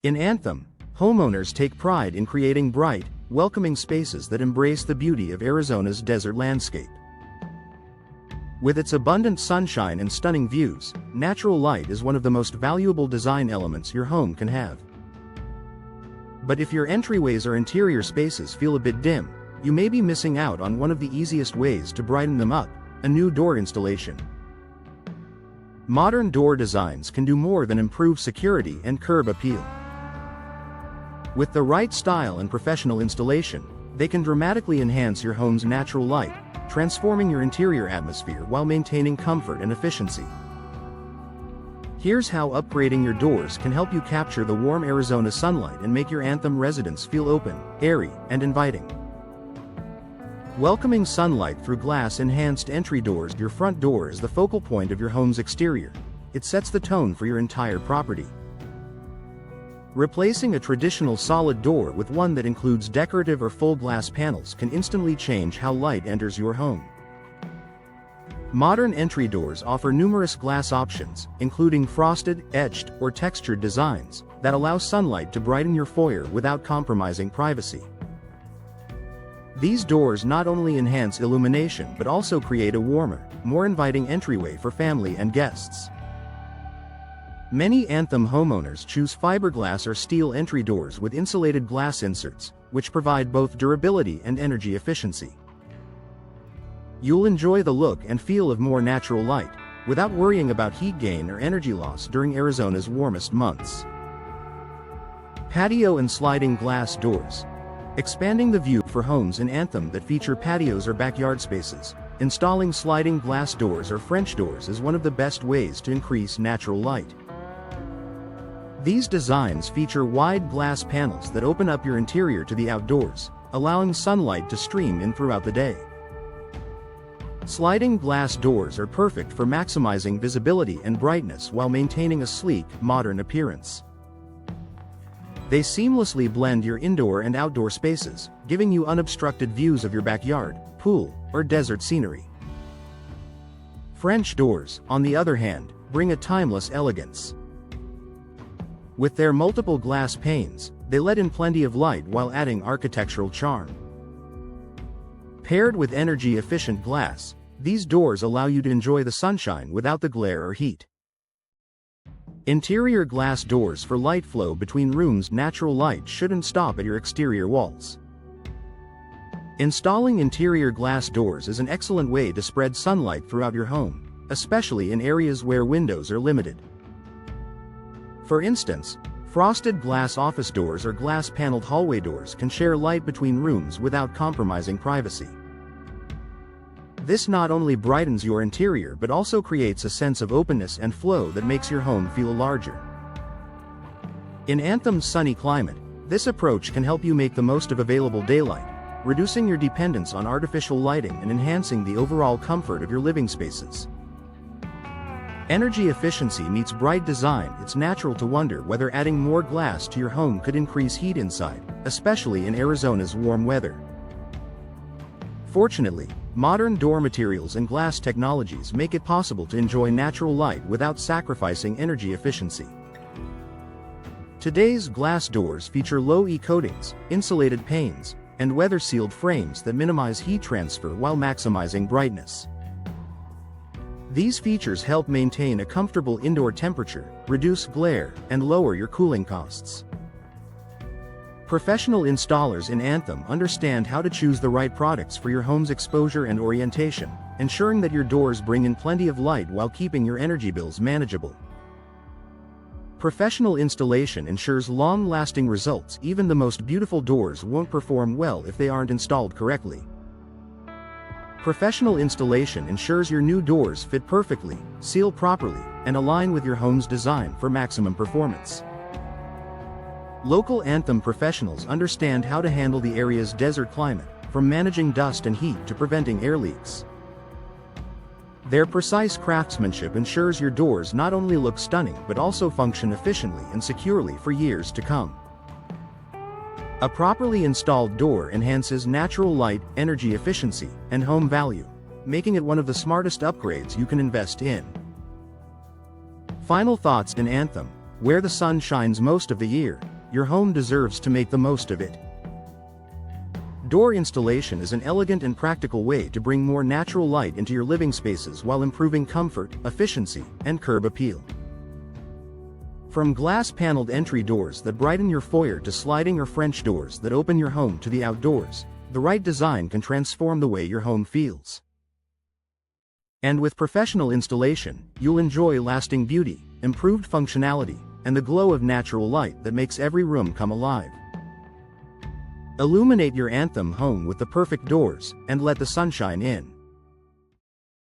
In Anthem, homeowners take pride in creating bright, welcoming spaces that embrace the beauty of Arizona's desert landscape. With its abundant sunshine and stunning views, natural light is one of the most valuable design elements your home can have. But if your entryways or interior spaces feel a bit dim, you may be missing out on one of the easiest ways to brighten them up: a new door installation. Modern door designs can do more than improve security and curb appeal. With the right style and professional installation, they can dramatically enhance your home's natural light, transforming your interior atmosphere while maintaining comfort and efficiency. Here's how upgrading your doors can help you capture the warm Arizona sunlight and make your Anthem residence feel open, airy, and inviting. Welcoming sunlight through glass-enhanced entry doors. Your front door is the focal point of your home's exterior. It sets the tone for your entire property. Replacing a traditional solid door with one that includes decorative or full glass panels can instantly change how light enters your home. Modern entry doors offer numerous glass options, including frosted, etched, or textured designs, that allow sunlight to brighten your foyer without compromising privacy. These doors not only enhance illumination but also create a warmer, more inviting entryway for family and guests. Many Anthem homeowners choose fiberglass or steel entry doors with insulated glass inserts, which provide both durability and energy efficiency. You'll enjoy the look and feel of more natural light, without worrying about heat gain or energy loss during Arizona's warmest months. Patio and sliding glass doors. Expanding the view for homes in Anthem that feature patios or backyard spaces, installing sliding glass doors or French doors is one of the best ways to increase natural light. These designs feature wide glass panels that open up your interior to the outdoors, allowing sunlight to stream in throughout the day. Sliding glass doors are perfect for maximizing visibility and brightness while maintaining a sleek, modern appearance. They seamlessly blend your indoor and outdoor spaces, giving you unobstructed views of your backyard, pool, or desert scenery. French doors, on the other hand, bring a timeless elegance. With their multiple glass panes, they let in plenty of light while adding architectural charm. Paired with energy-efficient glass, these doors allow you to enjoy the sunshine without the glare or heat. Interior glass doors for light flow between rooms. Natural light shouldn't stop at your exterior walls. Installing interior glass doors is an excellent way to spread sunlight throughout your home, especially in areas where windows are limited. For instance, frosted glass office doors or glass-paneled hallway doors can share light between rooms without compromising privacy. This not only brightens your interior but also creates a sense of openness and flow that makes your home feel larger. In Anthem's sunny climate, this approach can help you make the most of available daylight, reducing your dependence on artificial lighting and enhancing the overall comfort of your living spaces. Energy efficiency meets bright design. It's natural to wonder whether adding more glass to your home could increase heat inside, especially in Arizona's warm weather. Fortunately, modern door materials and glass technologies make it possible to enjoy natural light without sacrificing energy efficiency. Today's glass doors feature low-E coatings, insulated panes, and weather-sealed frames that minimize heat transfer while maximizing brightness. These features help maintain a comfortable indoor temperature, reduce glare, and lower your cooling costs. Professional installers in Anthem understand how to choose the right products for your home's exposure and orientation, ensuring that your doors bring in plenty of light while keeping your energy bills manageable. Professional installation ensures long-lasting results. Even the most beautiful doors won't perform well if they aren't installed correctly. Professional installation ensures your new doors fit perfectly, seal properly, and align with your home's design for maximum performance. Local Anthem professionals understand how to handle the area's desert climate, from managing dust and heat to preventing air leaks. Their precise craftsmanship ensures your doors not only look stunning but also function efficiently and securely for years to come. A properly installed door enhances natural light, energy efficiency, and home value, making it one of the smartest upgrades you can invest in. Final thoughts in Anthem. Where the sun shines most of the year, your home deserves to make the most of it. Door installation is an elegant and practical way to bring more natural light into your living spaces while improving comfort, efficiency, and curb appeal. From glass-paneled entry doors that brighten your foyer to sliding or French doors that open your home to the outdoors, the right design can transform the way your home feels. And with professional installation, you'll enjoy lasting beauty, improved functionality, and the glow of natural light that makes every room come alive. Illuminate your Anthem home with the perfect doors, and let the sunshine in.